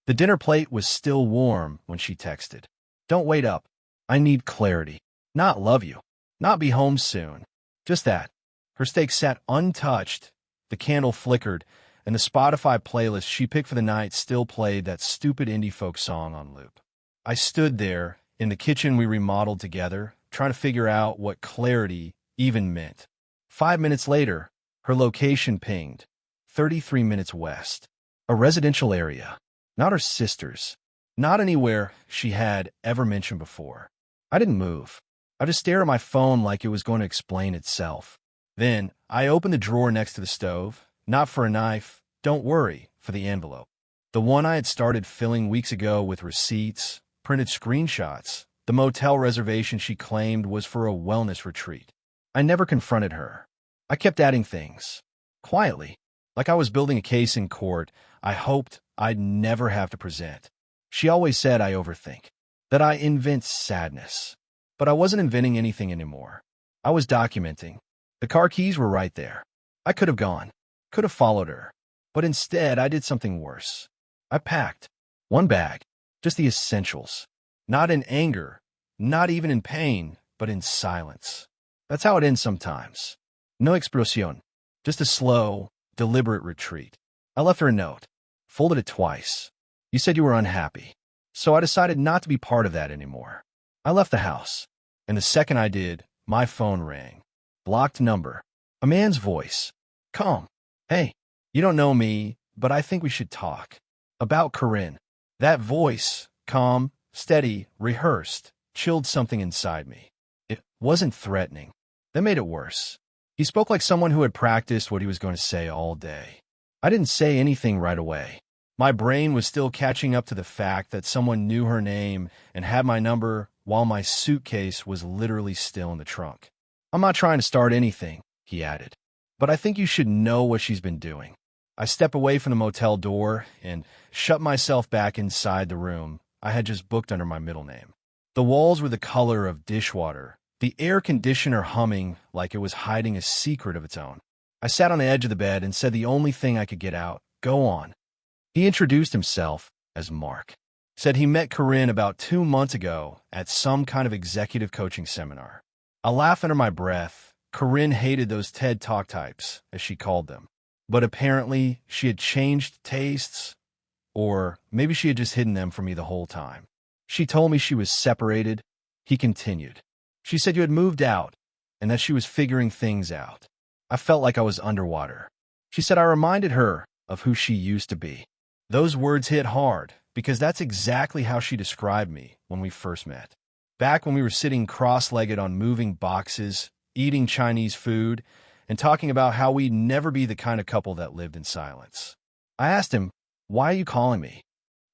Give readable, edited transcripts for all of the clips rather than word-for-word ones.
The dinner plate was still warm when she texted. Don't wait up. I need clarity. Not love you. Not be home soon. Just that. Her steak sat untouched, the candle flickered, and the Spotify playlist she picked for the night still played that stupid indie folk song on loop. I stood there, in the kitchen we remodeled together, trying to figure out what clarity even meant. 5 minutes later, her location pinged. 33 minutes west. A residential area. Not her sister's. Not anywhere she had ever mentioned before. I didn't move. I just stared at my phone like it was going to explain itself. Then, I opened the drawer next to the stove, not for a knife, don't worry, for the envelope. The one I had started filling weeks ago with receipts, printed screenshots, the motel reservation she claimed was for a wellness retreat. I never confronted her. I kept adding things. Quietly. Like I was building a case in court I hoped I'd never have to present. She always said I overthink, that I invent sadness. But I wasn't inventing anything anymore. I was documenting. The car keys were right there. I could have gone, could have followed her. But instead, I did something worse. I packed. One bag. Just the essentials. Not in anger, not even in pain, but in silence. That's how it ends sometimes. No explosión. Just a slow, deliberate retreat. I left her a note. Folded it twice. You said you were unhappy. So I decided not to be part of that anymore. I left the house. And the second I did, my phone rang. Blocked number. A man's voice. Calm. Hey, you don't know me, but I think we should talk. About Corinne. That voice, calm, steady, rehearsed, chilled something inside me. It wasn't threatening. That made it worse. He spoke like someone who had practiced what he was going to say all day. I didn't say anything right away. My brain was still catching up to the fact that someone knew her name and had my number while my suitcase was literally still in the trunk. I'm not trying to start anything, he added. But I think you should know what she's been doing. I stepped away from the motel door and shut myself back inside the room I had just booked under my middle name. The walls were the color of dishwater, the air conditioner humming like it was hiding a secret of its own. I sat on the edge of the bed and said the only thing I could get out, go on. He introduced himself as Mark. Said he met Corinne about 2 months ago at some kind of executive coaching seminar. I laughed under my breath. Corinne hated those TED Talk types, as she called them. But apparently, she had changed tastes, or maybe she had just hidden them from me the whole time. She told me she was separated. He continued. She said you had moved out, and that she was figuring things out. I felt like I was underwater. She said I reminded her of who she used to be. Those words hit hard, because that's exactly how she described me when we first met. Back when we were sitting cross-legged on moving boxes, eating Chinese food, and talking about how we'd never be the kind of couple that lived in silence. I asked him, why are you calling me?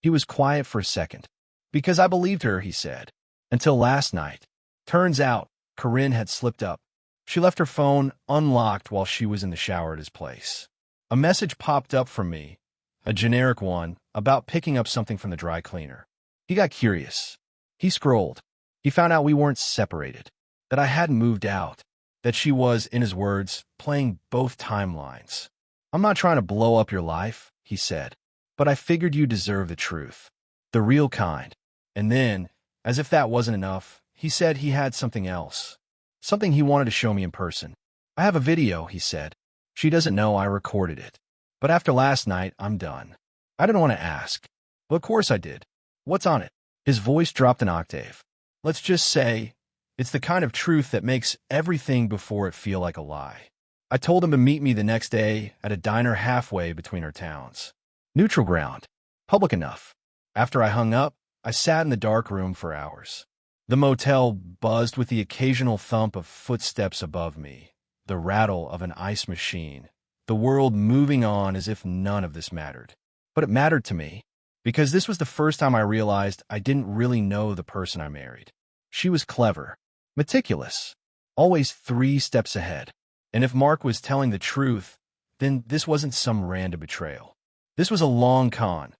He was quiet for a second. Because I believed her, he said. Until last night. Turns out, Corinne had slipped up. She left her phone unlocked while she was in the shower at his place. A message popped up from me, a generic one, about picking up something from the dry cleaner. He got curious. He scrolled. He found out we weren't separated, that I hadn't moved out, that she was, in his words, playing both timelines. I'm not trying to blow up your life, he said, but I figured you deserve the truth, the real kind. And then, as if that wasn't enough, he said he had something else, something he wanted to show me in person. I have a video, he said. She doesn't know I recorded it. But after last night, I'm done. I didn't want to ask. But of course I did. What's on it? His voice dropped an octave. Let's just say, it's the kind of truth that makes everything before it feel like a lie. I told him to meet me the next day at a diner halfway between our towns. Neutral ground. Public enough. After I hung up, I sat in the dark room for hours. The motel buzzed with the occasional thump of footsteps above me, the rattle of an ice machine, the world moving on as if none of this mattered. But it mattered to me, because this was the first time I realized I didn't really know the person I married. She was clever, meticulous, always 3 steps ahead. And if Mark was telling the truth, then this wasn't some random betrayal. This was a long con,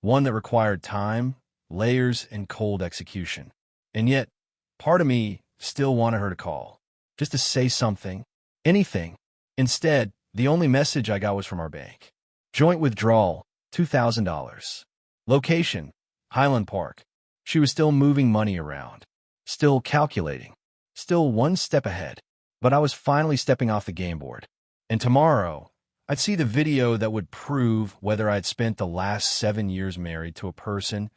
one that required time, layers, and cold execution. And yet, part of me still wanted her to call, just to say something, anything. Instead, the only message I got was from our bank. Joint withdrawal, $2,000. Location, Highland Park. She was still moving money around, still calculating, still one step ahead. But I was finally stepping off the game board. And tomorrow, I'd see the video that would prove whether I'd spent the last 7 years married to a person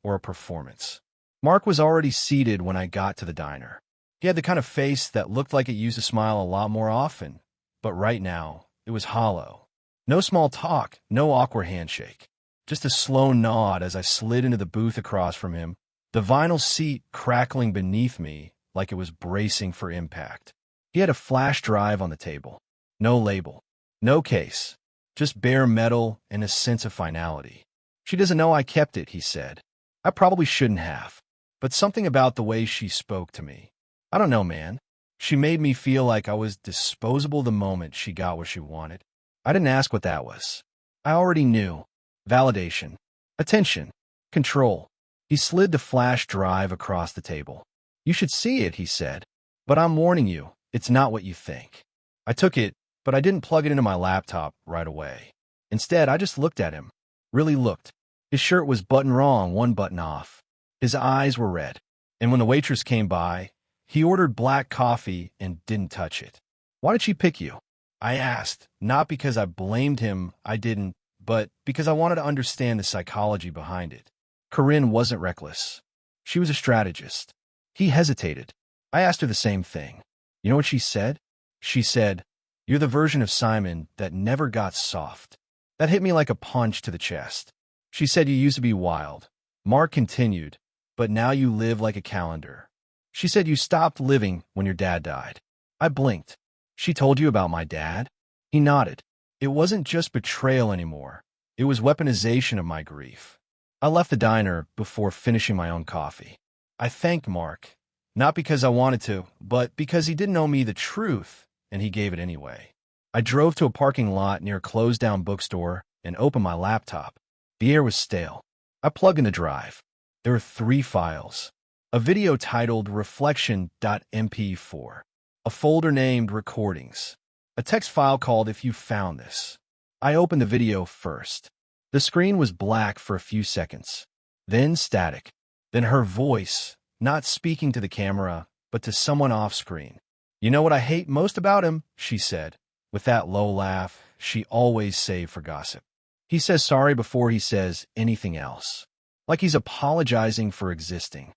or a performance. Mark was already seated when I got to the diner. He had the kind of face that looked like it used to smile a lot more often, but right now, it was hollow. No small talk, no awkward handshake. Just a slow nod as I slid into the booth across from him, the vinyl seat crackling beneath me like it was bracing for impact. He had a flash drive on the table. No label, no case, just bare metal and a sense of finality. She doesn't know I kept it, he said. I probably shouldn't have, but something about the way she spoke to me. I don't know, man. She made me feel like I was disposable the moment she got what she wanted. I didn't ask what that was. I already knew. Validation, attention, control. He slid the flash drive across the table. You should see it, he said. But I'm warning you, it's not what you think. I took it, but I didn't plug it into my laptop right away. Instead, I just looked at him. Really looked. His shirt was buttoned wrong, one button off. His eyes were red. And when the waitress came by, he ordered black coffee and didn't touch it. Why did she pick you? I asked, not because I blamed him, I didn't, but because I wanted to understand the psychology behind it. Corinne wasn't reckless. She was a strategist. He hesitated. I asked her the same thing. You know what she said? She said, "You're the version of Simon that never got soft." That hit me like a punch to the chest. She said, "You used to be wild." Mark continued, "But now you live like a calendar." She said, "You stopped living when your dad died." I blinked. "She told you about my dad?" He nodded. It wasn't just betrayal anymore. It was weaponization of my grief. I left the diner before finishing my own coffee. I thanked Mark, not because I wanted to, but because he didn't owe me the truth, and he gave it anyway. I drove to a parking lot near a closed-down bookstore and opened my laptop. The air was stale. I plugged in the drive. There were 3 files. A video titled Reflection.mp4, a folder named Recordings, a text file called If You Found This. I opened the video first. The screen was black for a few seconds, then static, then her voice, not speaking to the camera, but to someone off-screen. "You know what I hate most about him?" she said, with that low laugh she always saved for gossip. "He says sorry before he says anything else, like he's apologizing for existing."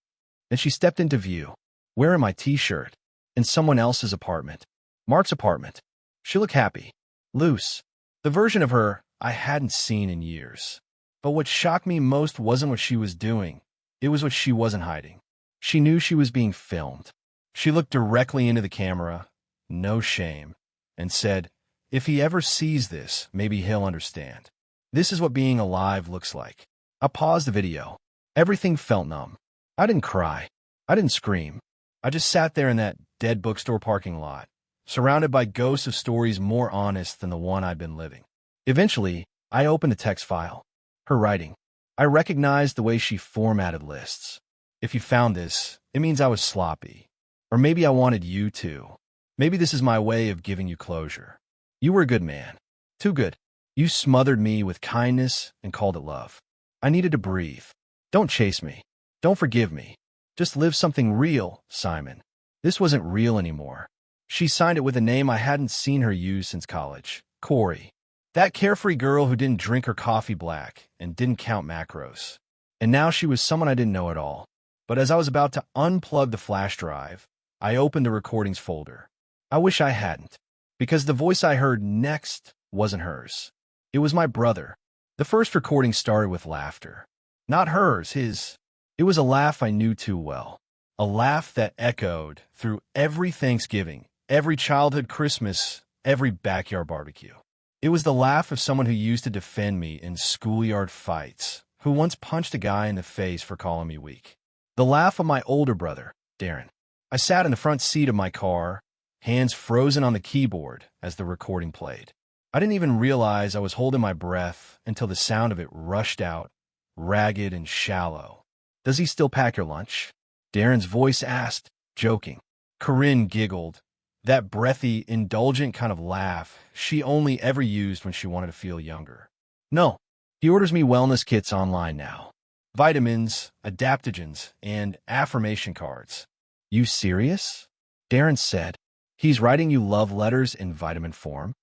Then she stepped into view, wearing my t-shirt, in someone else's apartment. Mark's apartment. She looked happy, loose, the version of her I hadn't seen in years. But what shocked me most wasn't what she was doing. It was what she wasn't hiding. She knew she was being filmed. She looked directly into the camera, no shame, and said, "If he ever sees this, maybe he'll understand. This is what being alive looks like." I paused the video. Everything felt numb. I didn't cry. I didn't scream. I just sat there in that dead bookstore parking lot, surrounded by ghosts of stories more honest than the one I'd been living. Eventually, I opened the text file. Her writing. I recognized the way she formatted lists. "If you found this, it means I was sloppy. Or maybe I wanted you to. Maybe this is my way of giving you closure. You were a good man. Too good. You smothered me with kindness and called it love. I needed to breathe. Don't chase me. Don't forgive me. Just live something real, Simon." This wasn't real anymore. She signed it with a name I hadn't seen her use since college. Corey. That carefree girl who didn't drink her coffee black and didn't count macros. And now she was someone I didn't know at all. But as I was about to unplug the flash drive, I opened the recordings folder. I wish I hadn't, because the voice I heard next wasn't hers. It was my brother. The first recording started with laughter. Not hers, his. It was a laugh I knew too well. A laugh that echoed through every Thanksgiving, every childhood Christmas, every backyard barbecue. It was the laugh of someone who used to defend me in schoolyard fights, who once punched a guy in the face for calling me weak. The laugh of my older brother, Darren. I sat in the front seat of my car, hands frozen on the keyboard as the recording played. I didn't even realize I was holding my breath until the sound of it rushed out, ragged and shallow. "Does he still pack your lunch?" Darren's voice asked, joking. Corinne giggled. That breathy, indulgent kind of laugh she only ever used when she wanted to feel younger. "No, He orders me wellness kits online now. Vitamins, adaptogens, and affirmation cards. You serious? Darren said. He's writing you love letters in vitamin form?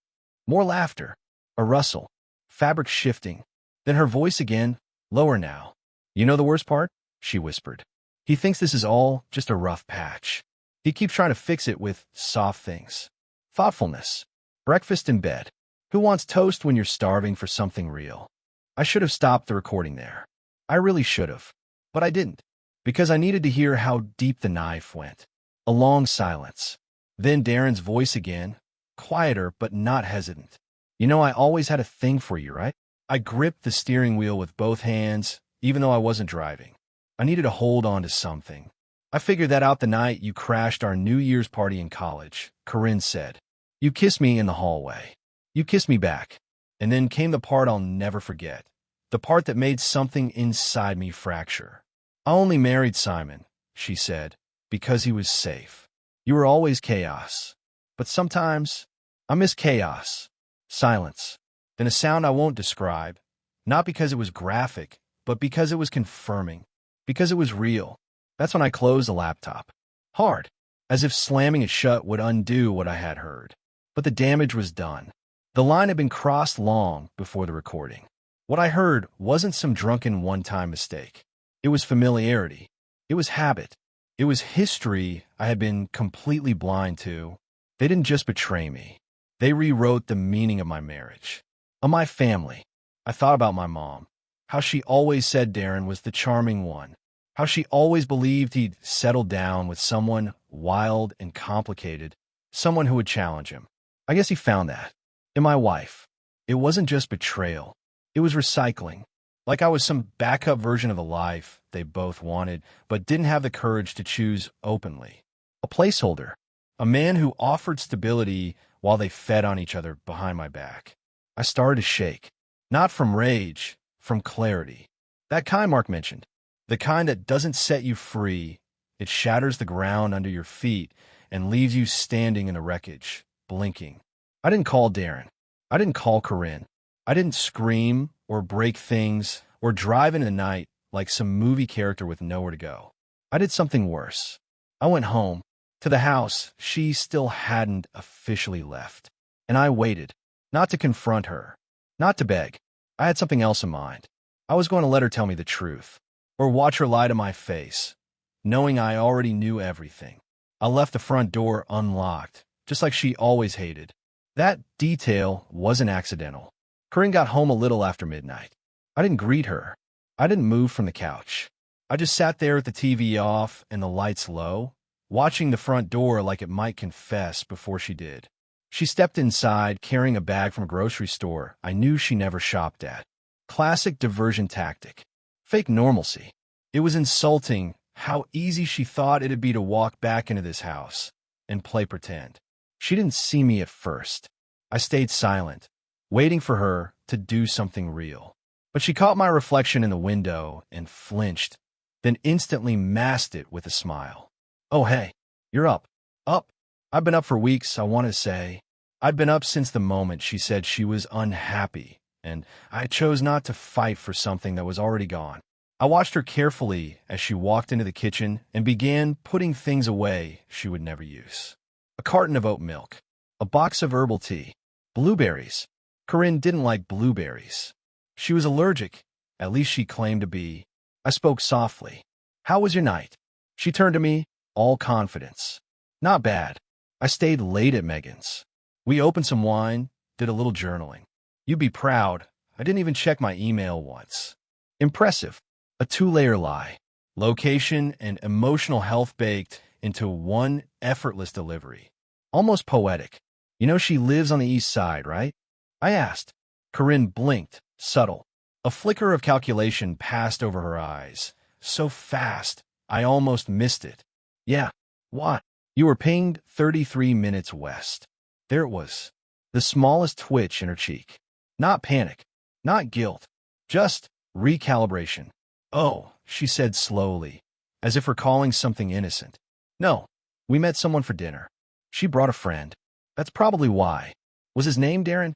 More laughter. A rustle. Fabric shifting. Then her voice again, lower now. You know the worst part? She whispered. He thinks this is all just a rough patch. He keeps trying to fix it with soft things. Thoughtfulness. Breakfast in bed. Who wants toast when you're starving for something real? I should have stopped the recording there. I really should have. But I didn't. Because I needed to hear how deep the knife went. A long silence. Then Darren's voice again, quieter but not hesitant. You know, I always had a thing for you, right? I gripped the steering wheel with both hands, even though I wasn't driving. I needed to hold on to something. I figured that out the night you crashed our New Year's party in college, Corinne said. You kissed me in the hallway. You kissed me back. And then came the part I'll never forget. The part that made something inside me fracture. I only married Simon, she said, because he was safe. You were always chaos. But sometimes, I miss chaos. Silence. Then a sound I won't describe. Not because it was graphic, but because it was confirming. Because it was real. That's when I closed the laptop. Hard. As if slamming it shut would undo what I had heard. But the damage was done. The line had been crossed long before the recording. What I heard wasn't some drunken one-time mistake. It was familiarity. It was habit. It was history I had been completely blind to. They didn't just betray me. They rewrote the meaning of my marriage. Of my family. I thought about my mom. How she always said Darren was the charming one. How she always believed he'd settled down with someone wild and complicated. Someone who would challenge him. I guess he found that. In my wife. It wasn't just betrayal. It was recycling. Like I was some backup version of the life they both wanted, but didn't have the courage to choose openly. A placeholder. A man who offered stability while they fed on each other behind my back. I started to shake. Not from rage, from clarity. That kind Mark mentioned. The kind that doesn't set you free. It shatters the ground under your feet and leaves you standing in the wreckage, blinking. I didn't call Darren. I didn't call Corinne. I didn't scream or break things or drive in the night like some movie character with nowhere to go. I did something worse. I went home, to the house she still hadn't officially left. And I waited, not to confront her, not to beg. I had something else in mind. I was going to let her tell me the truth, or watch her lie to my face, knowing I already knew everything. I left the front door unlocked, just like she always hated. That detail wasn't accidental. Corinne got home a little after midnight. I didn't greet her. I didn't move from the couch. I just sat there with the TV off and the lights low, watching the front door like it might confess before she did. She stepped inside, carrying a bag from a grocery store I knew she never shopped at. Classic diversion tactic. Fake normalcy. It was insulting how easy she thought it'd be to walk back into this house and play pretend. She didn't see me at first. I stayed silent, waiting for her to do something real. But she caught my reflection in the window and flinched, then instantly masked it with a smile. Oh, hey, you're up. Up. I've been up for weeks, I want to say. I'd been up since the moment she said she was unhappy, and I chose not to fight for something that was already gone. I watched her carefully as she walked into the kitchen and began putting things away she would never use. A carton of oat milk, a box of herbal tea, blueberries. Corinne didn't like blueberries. She was allergic, at least she claimed to be. I spoke softly. How was your night? She turned to me, all confidence. Not bad. I stayed late at Megan's. We opened some wine, did a little journaling. You'd be proud. I didn't even check my email once. Impressive. A two-layer lie. Location and emotional health baked into one effortless delivery. Almost poetic. You know she lives on the east side, right? I asked. Corinne blinked, subtle. A flicker of calculation passed over her eyes. So fast, I almost missed it. Yeah. What? You were pinged 33 minutes west. There it was. The smallest twitch in her cheek. Not panic. Not guilt. Just recalibration. Oh, she said slowly, as if recalling something innocent. No, we met someone for dinner. She brought a friend. That's probably why. Was his name Darren?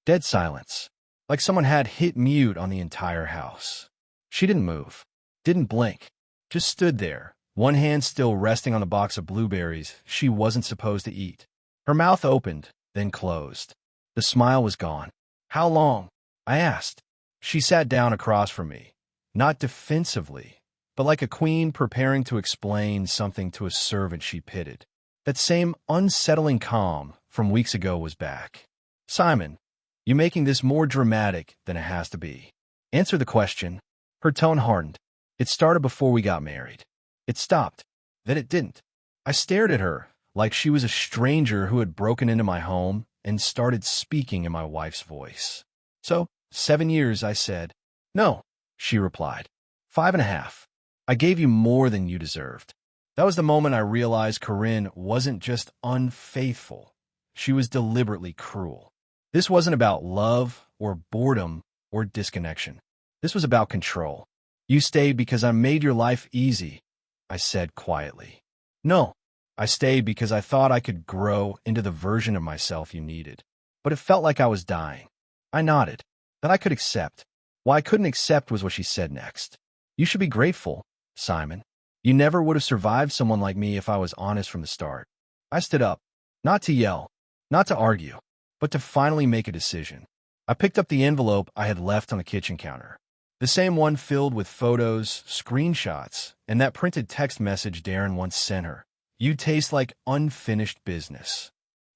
Dead silence. like someone had hit mute on the entire house. She didn't move, didn't blink, just stood there, one hand still resting on the box of blueberries she wasn't supposed to eat. Her mouth opened, then closed. The smile was gone. "How long?" I asked. She sat down across from me, not defensively, but like a queen preparing to explain something to a servant she pitied. That same unsettling calm from weeks ago was back. "Simon, you're making this more dramatic than it has to be. Answer the question." Her tone hardened. "It started before we got married. It stopped. Then it didn't." I stared at her like she was a stranger who had broken into my home and started speaking in my wife's voice. "So, 7 years," I said. "No," she replied. 5.5. "I gave you more than you deserved." That was the moment I realized Corinne wasn't just unfaithful. She was deliberately cruel. This wasn't about love or boredom or disconnection. This was about control. "You stayed because I made your life easy," I said quietly. "No, I stayed because I thought I could grow into the version of myself you needed. But it felt like I was dying." I nodded. That I could accept. What I couldn't accept was what she said next. "You should be grateful, Simon. You never would have survived someone like me if I was honest from the start." I stood up, not to yell, not to argue, but to finally make a decision. I picked up the envelope I had left on the kitchen counter. The same one filled with photos, screenshots, and that printed text message Darren once sent her. "You taste like unfinished business."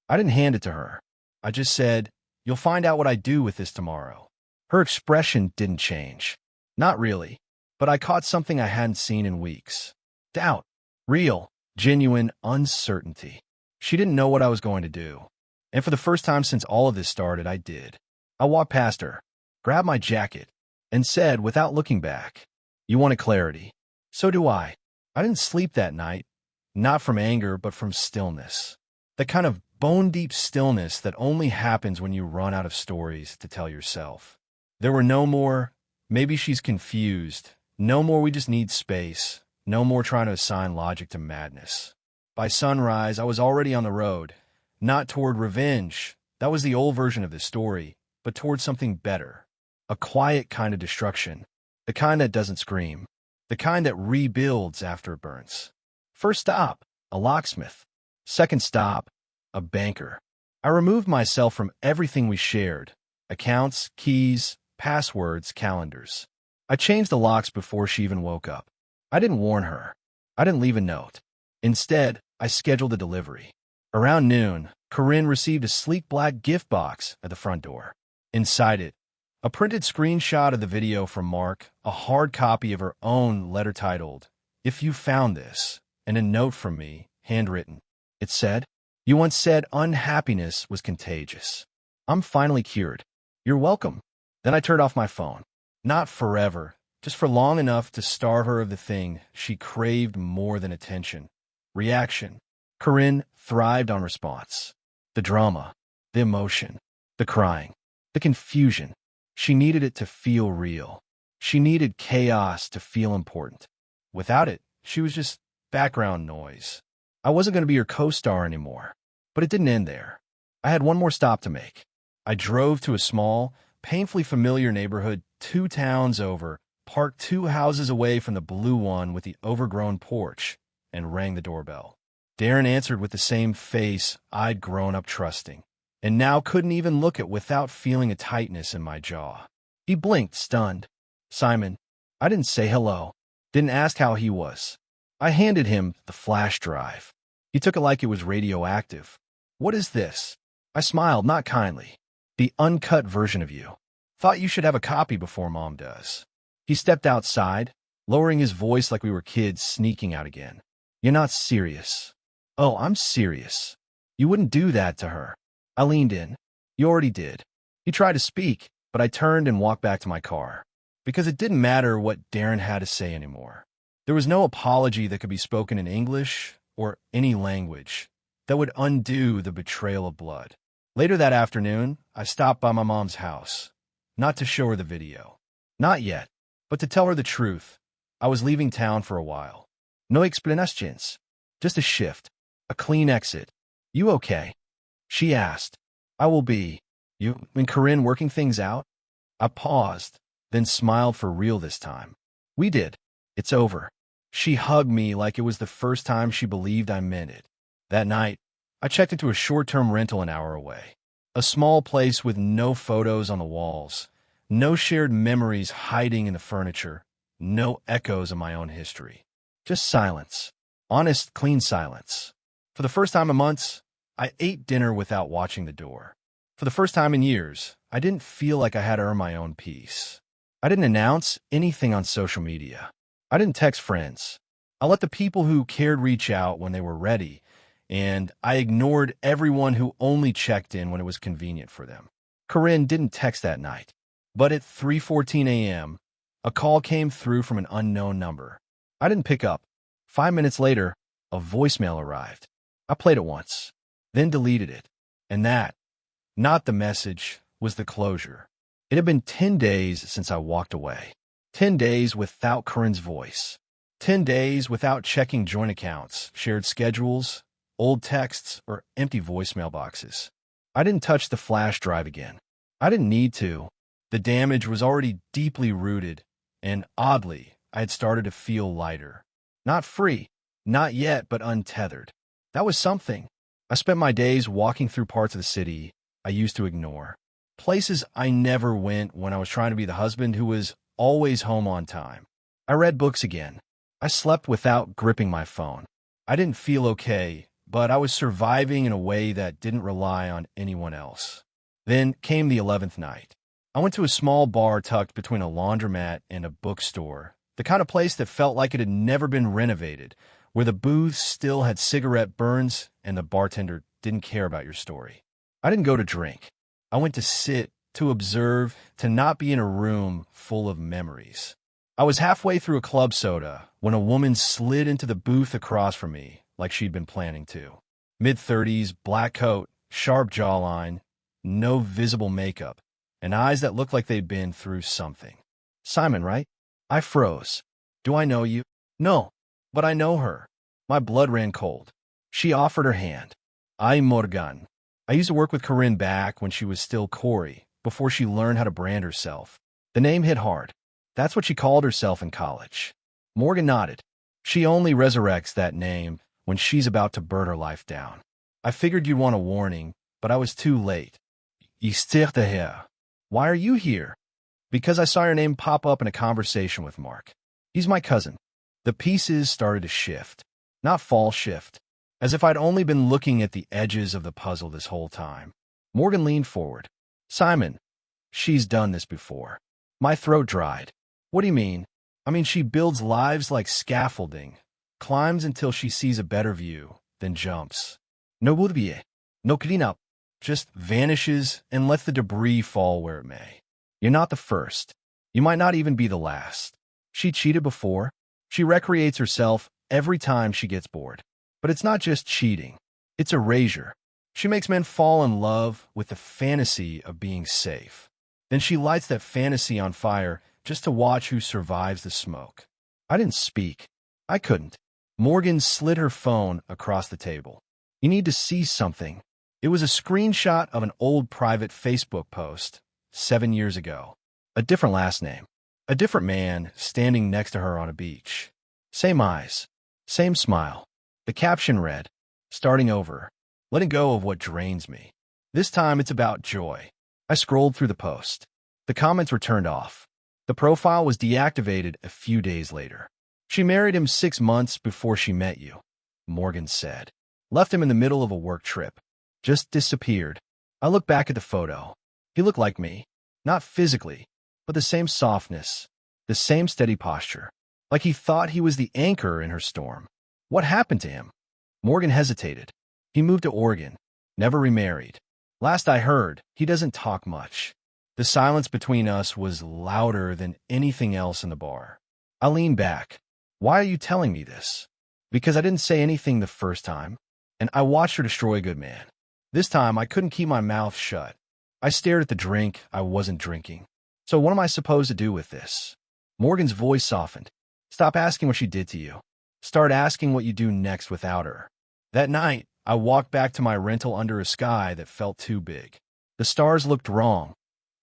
I didn't hand it to her. I just said, "You'll find out what I do with this tomorrow." Her expression didn't change. Not really, but I caught something I hadn't seen in weeks. Doubt. Real, genuine uncertainty. She didn't know what I was going to do. And for the first time since all of this started, I did. I walked past her, grabbed my jacket, and said without looking back, "You wanted clarity. So do I." I didn't sleep that night, not from anger, but from stillness. The kind of bone-deep stillness that only happens when you run out of stories to tell yourself. There were no more, "Maybe she's confused," no more, "We just need space," no more trying to assign logic to madness. By sunrise, I was already on the road, not toward revenge. That was the old version of this story, but toward something better. A quiet kind of destruction, the kind that doesn't scream, the kind that rebuilds after it burns. First stop, a locksmith. Second stop, a banker. I removed myself from everything we shared: accounts, keys, passwords, calendars. I changed the locks before she even woke up. I didn't warn her. I didn't leave a note. Instead, I scheduled a delivery. Around noon, Corinne received a sleek black gift box at the front door. Inside it, a printed screenshot of the video from Mark, a hard copy of her own letter titled, "If You Found This," and a note from me, handwritten. It said, "You once said unhappiness was contagious. I'm finally cured. You're welcome." Then I turned off my phone. Not forever, just for long enough to starve her of the thing she craved more than attention: reaction. Corinne thrived on response. The drama, the emotion, the crying, the confusion. She needed it to feel real. She needed chaos to feel important. Without it, she was just background noise. I wasn't going to be her co-star anymore. But it didn't end there. I had one more stop to make. I drove to a small, painfully familiar neighborhood 2 towns over, parked 2 houses away from the blue one with the overgrown porch, and rang the doorbell. Darren answered with the same face I'd grown up trusting, and now couldn't even look at without feeling a tightness in my jaw. He blinked, stunned. "Simon." I didn't say hello, didn't ask how he was. I handed him the flash drive. He took it like it was radioactive. "What is this?" I smiled, not kindly. "The uncut version of you. Thought you should have a copy before Mom does." He stepped outside, lowering his voice like we were kids sneaking out again. "You're not serious." "Oh, I'm serious. You wouldn't do that to her." I leaned in. "You already did." He tried to speak, but I turned and walked back to my car. Because it didn't matter what Darren had to say anymore. There was no apology that could be spoken in English or any language that would undo the betrayal of blood. Later that afternoon, I stopped by my mom's house. Not to show her the video. Not yet, but to tell her the truth. I was leaving town for a while. No explanations. Just a shift. A clean exit. "You okay?" she asked. "I will be." "You and Corinne working things out?" I paused, then smiled for real this time. We did. It's over. She hugged me like it was the first time she believed I meant it. That night, I checked into a short-term rental an hour away. A small place with no photos on the walls, no shared memories hiding in the furniture, no echoes of my own history. Just silence. Honest, clean silence. For the first time in months, I ate dinner without watching the door. For the first time in years, I didn't feel like I had to earn my own peace. I didn't announce anything on social media. I didn't text friends. I let the people who cared reach out when they were ready, and I ignored everyone who only checked in when it was convenient for them. Corinne didn't text that night, but at 3:14 a.m., a call came through from an unknown number. I didn't pick up. 5 minutes later, a voicemail arrived. I played it once, then deleted it. And that, not the message, was the closure. It had been 10 days since I walked away. 10 days without Corinne's voice. 10 days without checking joint accounts, shared schedules, old texts, or empty voicemail boxes. I didn't touch the flash drive again. I didn't need to. The damage was already deeply rooted, and oddly, I had started to feel lighter. Not free, not yet, but untethered. That was something. I spent my days walking through parts of the city I used to ignore. Places I never went when I was trying to be the husband who was always home on time. I read books again. I slept without gripping my phone. I didn't feel okay, but I was surviving in a way that didn't rely on anyone else. Then came the 11th night. I went to a small bar tucked between a laundromat and a bookstore, the kind of place that felt like it had never been renovated, where the booths still had cigarette burns and the bartender didn't care about your story. I didn't go to drink. I went to sit, to observe, to not be in a room full of memories. I was halfway through a club soda when a woman slid into the booth across from me like she'd been planning to. Mid-30s, black coat, sharp jawline, no visible makeup, and eyes that looked like they'd been through something. Simon, right? I froze. Do I know you? No, but I know her. My blood ran cold. She offered her hand. I Morgan. I used to work with Corinne back when she was still Corey, before she learned how to brand herself. The name hit hard. That's what she called herself in college. Morgan nodded. She only resurrects that name when she's about to burn her life down. I figured you'd want a warning, but I was too late. Istirte here. Why are you here? Because I saw your name pop up in a conversation with Mark. He's my cousin. The pieces started to shift. Not fall shift. As if I'd only been looking at the edges of the puzzle this whole time. Morgan leaned forward. Simon, she's done this before. My throat dried. What do you mean? I mean, she builds lives like scaffolding, climbs until she sees a better view, then jumps. No vuelve, no clean-up, just vanishes and lets the debris fall where it may. You're not the first. You might not even be the last. She cheated before. She recreates herself every time she gets bored. But it's not just cheating. It's erasure. She makes men fall in love with the fantasy of being safe. Then she lights that fantasy on fire just to watch who survives the smoke. I didn't speak. I couldn't. Morgan slid her phone across the table. You need to see something. It was a screenshot of an old private Facebook post 7 years ago. A different last name. A different man standing next to her on a beach. Same eyes. Same smile. The caption read, starting over, letting go of what drains me. This time it's about joy. I scrolled through the post. The comments were turned off. The profile was deactivated a few days later. She married him 6 months before she met you, Morgan said. Left him in the middle of a work trip. Just disappeared. I looked back at the photo. He looked like me. Not physically, but the same softness, the same steady posture. Like he thought he was the anchor in her storm. What happened to him? Morgan hesitated. He moved to Oregon. Never remarried. Last I heard, he doesn't talk much. The silence between us was louder than anything else in the bar. I leaned back. Why are you telling me this? Because I didn't say anything the first time, and I watched her destroy a good man. This time, I couldn't keep my mouth shut. I stared at the drink I wasn't drinking. So what am I supposed to do with this? Morgan's voice softened. Stop asking what she did to you. Start asking what you do next without her. That night, I walked back to my rental under a sky that felt too big. The stars looked wrong.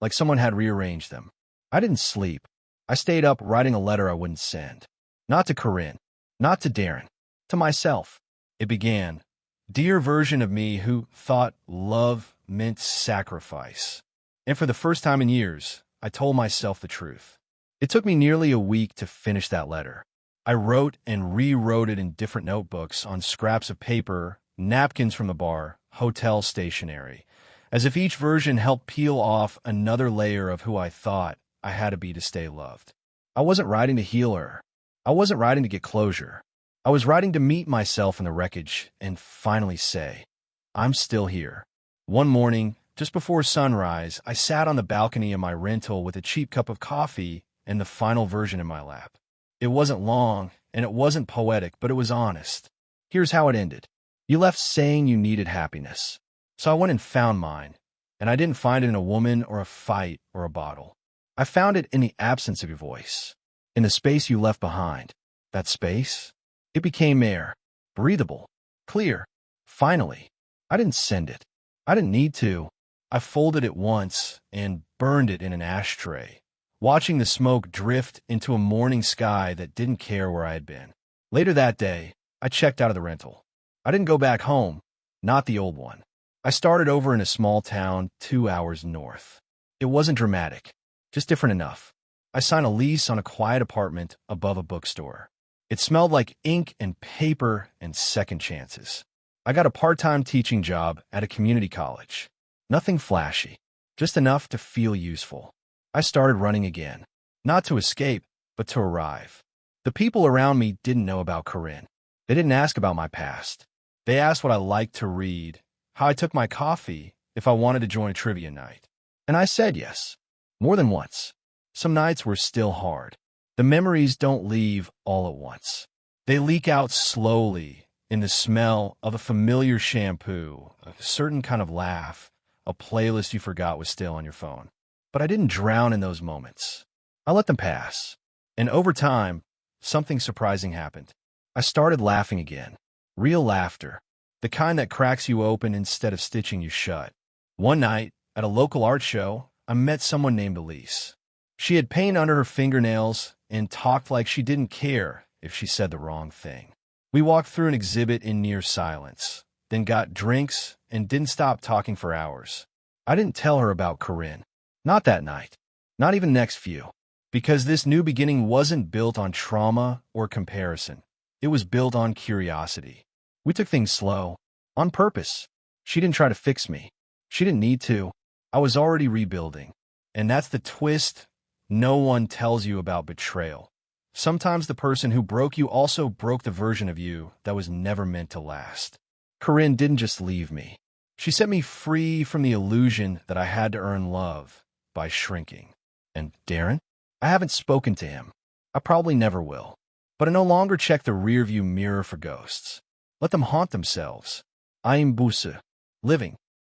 like someone had rearranged them. I didn't sleep. I stayed up writing a letter I wouldn't send. Not to Corinne, not to Darren, to myself. It began, "Dear version of me who thought love meant sacrifice." And for the first time in years, I told myself the truth. It took me nearly a week to finish that letter. I wrote and rewrote it in different notebooks, on scraps of paper, napkins from the bar, hotel stationery, as if each version helped peel off another layer of who I thought I had to be to stay loved. I wasn't writing to heal her. I wasn't writing to get closure. I was writing to meet myself in the wreckage and finally say, I'm still here. One morning, just before sunrise, I sat on the balcony of my rental with a cheap cup of coffee and the final version in my lap. It wasn't long, and it wasn't poetic, but it was honest. Here's how it ended. You left saying you needed happiness. So I went and found mine, and I didn't find it in a woman or a fight or a bottle. I found it in the absence of your voice, in the space you left behind. That space? It became air, breathable, clear. Finally, I didn't send it. I didn't need to. I folded it once and burned it in an ashtray, watching the smoke drift into a morning sky that didn't care where I had been. Later that day, I checked out of the rental. I didn't go back home, not the old one. I started over in a small town 2 hours north. It wasn't dramatic, just different enough. I signed a lease on a quiet apartment above a bookstore. It smelled like ink and paper and second chances. I got a part-time teaching job at a community college. Nothing flashy, just enough to feel useful. I started running again, not to escape, but to arrive. The people around me didn't know about Corinne. They didn't ask about my past. They asked what I liked to read, how I took my coffee, if I wanted to join a trivia night. And I said yes, more than once. Some nights were still hard. The memories don't leave all at once. They leak out slowly in the smell of a familiar shampoo, a certain kind of laugh, a playlist you forgot was still on your phone. But I didn't drown in those moments. I let them pass. And over time, something surprising happened. I started laughing again. Real laughter. The kind that cracks you open instead of stitching you shut. One night, at a local art show, I met someone named Elise. She had paint under her fingernails and talked like she didn't care if she said the wrong thing. We walked through an exhibit in near silence, then got drinks and didn't stop talking for hours. I didn't tell her about Corinne. Not that night. Not even next few. Because this new beginning wasn't built on trauma or comparison. It was built on curiosity. We took things slow. On purpose. She didn't try to fix me. She didn't need to. I was already rebuilding. And that's the twist no one tells you about betrayal. Sometimes the person who broke you also broke the version of you that was never meant to last. Corinne didn't just leave me. She set me free from the illusion that I had to earn love by shrinking. And Darren? I haven't spoken to him. I probably never will. But I no longer check the rearview mirror for ghosts. Let them haunt themselves. I am Busa, living,